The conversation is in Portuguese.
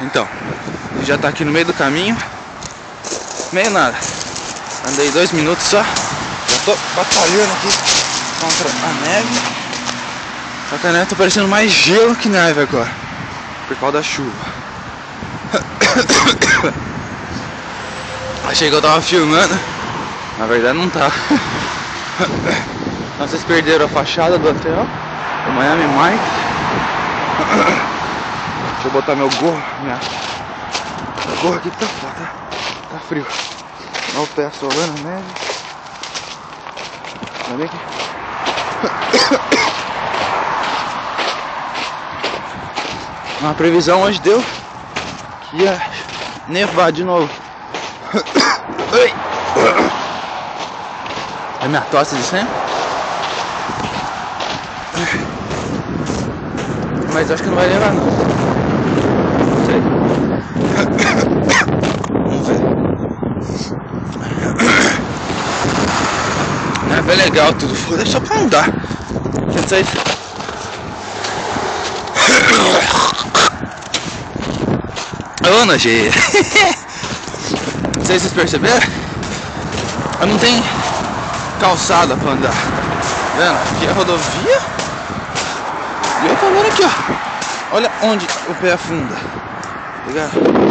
Então, já tá aqui no meio do caminho. Meio nada. Andei 2 minutos só. Já tô batalhando aqui contra a neve. Só que a neve tá parecendo mais gelo que neve agora, por causa da chuva. Achei que eu tava filmando. Na verdade não tá. Então vocês perderam a fachada do hotel, o Miami Mike. Deixa eu botar meu gorro. Meu gorro aqui que tá foda, tá frio. Olha o pé solando a neve. Olha aqui. Uma previsão hoje deu que ia nevar de novo. É minha tosse de sempre. Mas acho que não vai levar não. Não sei. Vamos ver. É bem legal tudo. Foda só pra andar. Vocês... Ô, nojeira. Não sei se vocês perceberam. Eu não tenho calçada pra andar. Tá vendo? Aqui é a rodovia. E eu tô andando aqui, ó. Olha onde o pé afunda. Tá ligado?